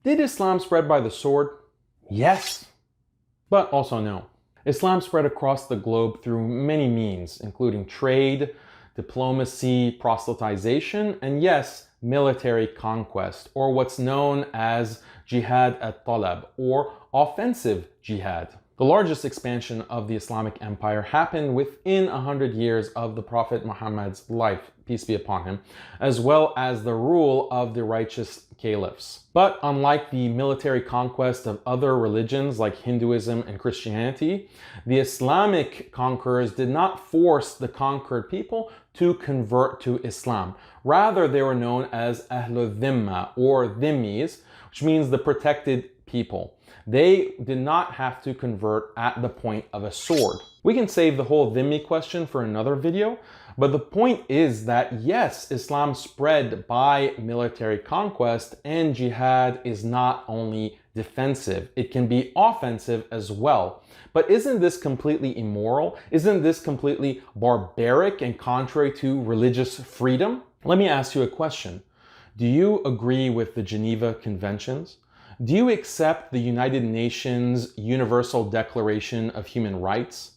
Did Islam spread by the sword? Yes, but also no. Islam spread across the globe through many means, including trade, diplomacy, proselytization, and yes, military conquest, or what's known as jihad at-talab, or offensive jihad. The largest expansion of the Islamic Empire happened within 100 years of the Prophet Muhammad's life, peace be upon him, as well as the rule of the righteous caliphs. But unlike the military conquest of other religions like Hinduism and Christianity, the Islamic conquerors did not force the conquered people to convert to Islam. Rather, they were known as Ahlul Dhimma, or Dhimmis, which means the protected people. They did not have to convert at the point of a sword. We can save the whole Dhimmi question for another video, but the point is that yes, Islam spread by military conquest, and jihad is not only defensive, it can be offensive as well. But isn't this completely immoral? Isn't this completely barbaric and contrary to religious freedom? Let me ask you a question. Do you agree with the Geneva Conventions? Do you accept the United Nations Universal Declaration of Human Rights?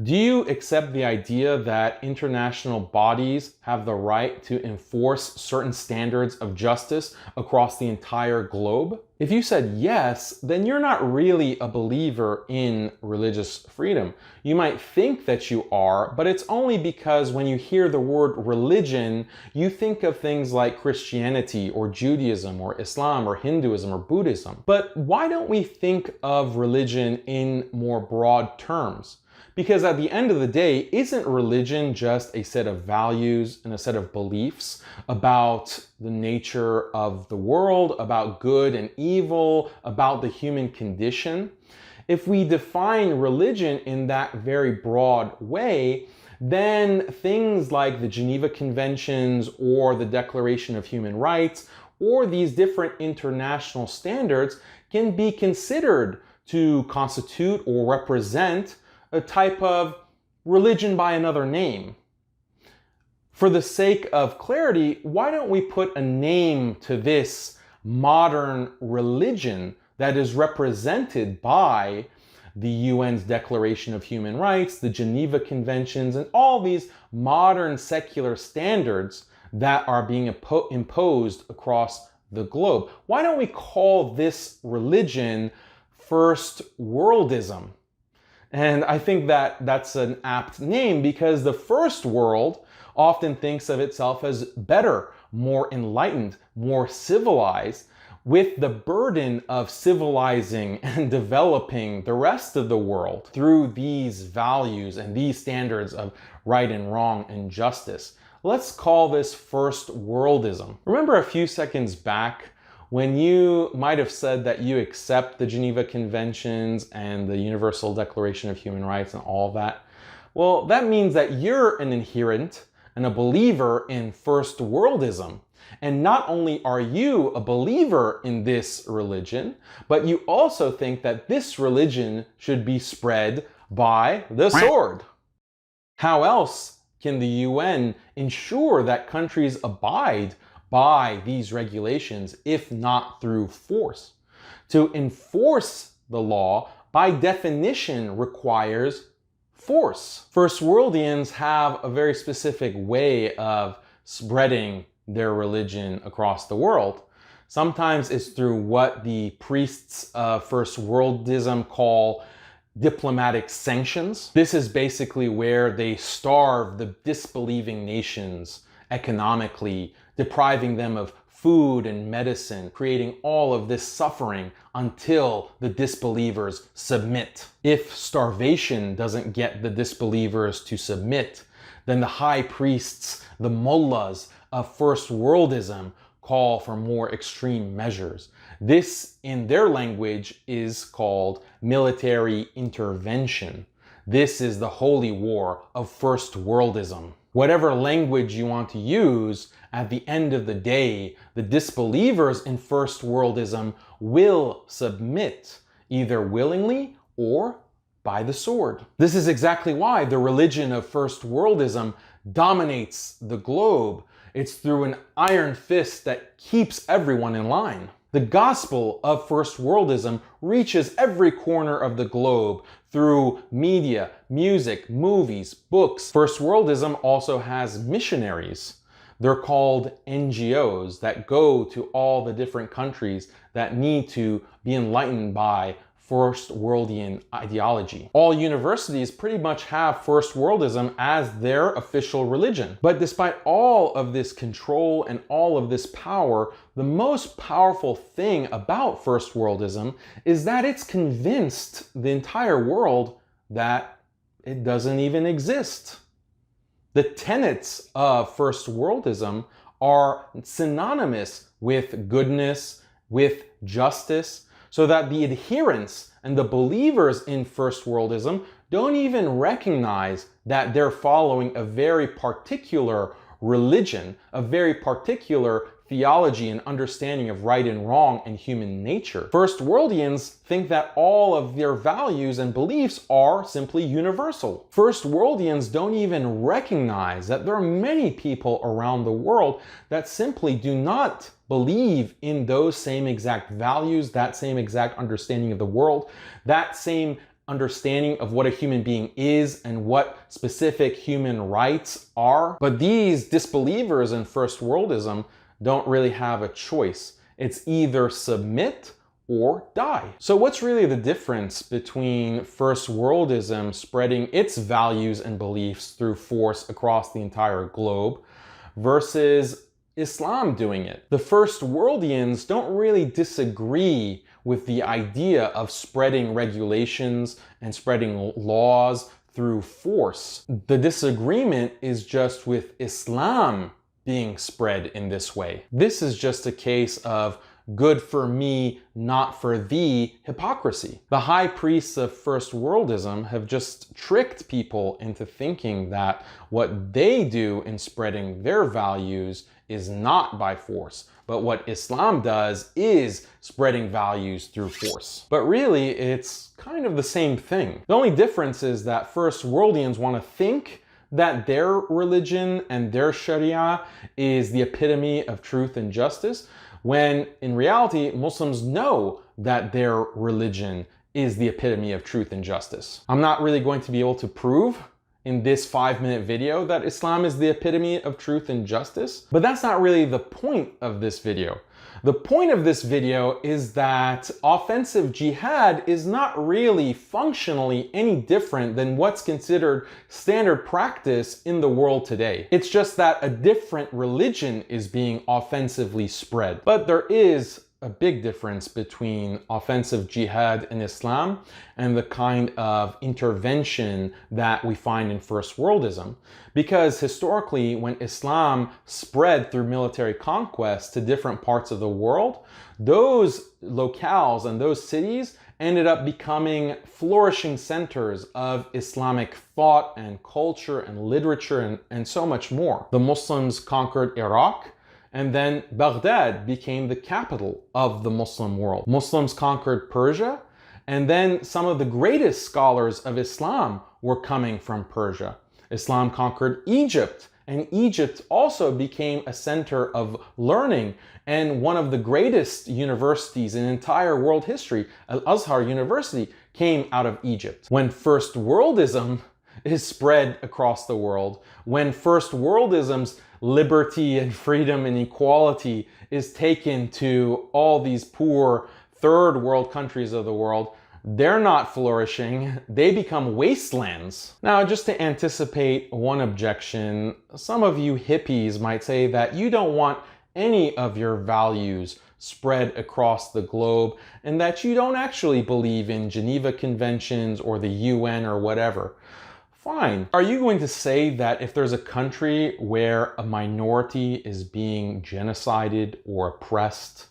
Do you accept the idea that international bodies have the right to enforce certain standards of justice across the entire globe? If you said yes, then you're not really a believer in religious freedom. You might think that you are, but it's only because when you hear the word religion, you think of things like Christianity or Judaism or Islam or Hinduism or Buddhism. But why don't we think of religion in more broad terms? Because at the end of the day, isn't religion just a set of values and a set of beliefs about the nature of the world, about good and evil, about the human condition? If we define religion in that very broad way, then things like the Geneva Conventions or the Declaration of Human Rights or these different international standards can be considered to constitute or represent a type of religion by another name. For the sake of clarity, why don't we put a name to this modern religion that is represented by the UN's Declaration of Human Rights, the Geneva Conventions, and all these modern secular standards that are being imposed across the globe? Why don't we call this religion First Worldism? And I think that that's an apt name because the first world often thinks of itself as better, more enlightened, more civilized, with the burden of civilizing and developing the rest of the world through these values and these standards of right and wrong and justice. Let's call this first worldism. Remember a few seconds back when you might have said that you accept the Geneva Conventions and the Universal Declaration of Human Rights and all of that? Well, that means that you're an adherent and a believer in first worldism. And not only are you a believer in this religion, but you also think that this religion should be spread by the sword. How else can the UN ensure that countries abide by these regulations, if not through force? To enforce the law, by definition, requires force. First Worldians have a very specific way of spreading their religion across the world. Sometimes it's through what the priests of First Worldism call diplomatic sanctions. This is basically where they starve the disbelieving nations economically, depriving them of food and medicine, creating all of this suffering until the disbelievers submit. If starvation doesn't get the disbelievers to submit, then the high priests, the mullahs of First Worldism, call for more extreme measures. This, in their language, is called military intervention. This is the holy war of First Worldism. Whatever language you want to use, at the end of the day, the disbelievers in First Worldism will submit, either willingly or by the sword. This is exactly why the religion of First Worldism dominates the globe. It's through an iron fist that keeps everyone in line. The gospel of first worldism reaches every corner of the globe through media, music, movies, books. First worldism also has missionaries. They're called NGOs that go to all the different countries that need to be enlightened by first worldian ideology. All universities pretty much have first worldism as their official religion. But despite all of this control and all of this power, the most powerful thing about first worldism is that it's convinced the entire world that it doesn't even exist. The tenets of first worldism are synonymous with goodness, with justice, so that the adherents and the believers in first worldism don't even recognize that they're following a very particular religion, a very particular theology and understanding of right and wrong and human nature. First worldians think that all of their values and beliefs are simply universal. First worldians don't even recognize that there are many people around the world that simply do not believe in those same exact values, that same exact understanding of the world, that same understanding of what a human being is and what specific human rights are. But these disbelievers in first worldism don't really have a choice. It's either submit or die. So what's really the difference between first worldism spreading its values and beliefs through force across the entire globe versus Islam doing it? The first worldians don't really disagree with the idea of spreading regulations and spreading laws through force. The disagreement is just with Islam being spread in this way. This is just a case of good for me, not for thee hypocrisy. The high priests of first worldism have just tricked people into thinking that what they do in spreading their values is not by force, but what Islam does is spreading values through force. But really, it's kind of the same thing. The only difference is that first worldians want to think that their religion and their Sharia is the epitome of truth and justice, when in reality, Muslims know that their religion is the epitome of truth and justice. I'm not really going to be able to prove in this 5-minute video that Islam is the epitome of truth and justice, but that's not really the point of this video. The point of this video is that offensive jihad is not really functionally any different than what's considered standard practice in the world today. It's just that a different religion is being offensively spread. But there is a big difference between offensive jihad in Islam and the kind of intervention that we find in first worldism. Because historically, when Islam spread through military conquest to different parts of the world, those locales and those cities ended up becoming flourishing centers of Islamic thought and culture and literature and so much more. The Muslims conquered Iraq, and then Baghdad became the capital of the Muslim world. Muslims conquered Persia, and then some of the greatest scholars of Islam were coming from Persia. Islam conquered Egypt, and Egypt also became a center of learning and one of the greatest universities in entire world history. Al-Azhar University came out of Egypt. When first worldism is spread across the world, when first worldism's liberty and freedom and equality is taken to all these poor third world countries of the world, they're not flourishing, they become wastelands. Now, just to anticipate one objection, some of you hippies might say that you don't want any of your values spread across the globe and that you don't actually believe in Geneva Conventions or the UN or whatever. Fine. Are you going to say that if there's a country where a minority is being genocided or oppressed,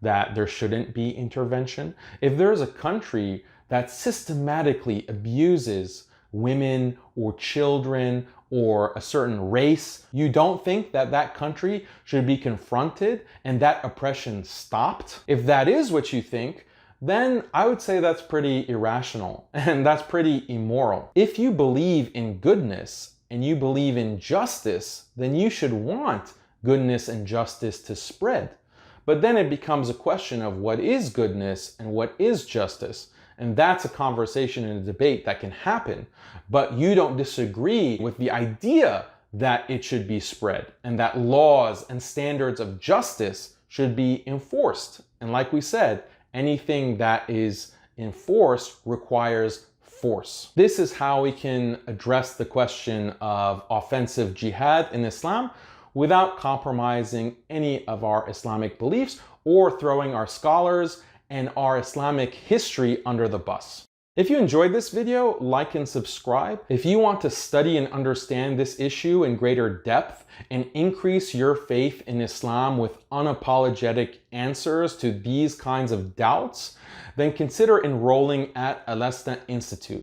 that there shouldn't be intervention? If there's a country that systematically abuses women or children or a certain race, you don't think that that country should be confronted and that oppression stopped? If that is what you think, then I would say that's pretty irrational and that's pretty immoral. If you believe in goodness and you believe in justice, then you should want goodness and justice to spread. But then it becomes a question of what is goodness and what is justice. And that's a conversation and a debate that can happen. But you don't disagree with the idea that it should be spread and that laws and standards of justice should be enforced. And like we said, anything that is enforced requires force. This is how we can address the question of offensive jihad in Islam without compromising any of our Islamic beliefs or throwing our scholars and our Islamic history under the bus. If you enjoyed this video, like and subscribe. If you want to study and understand this issue in greater depth and increase your faith in Islam with unapologetic answers to these kinds of doubts, then consider enrolling at Alesta Institute.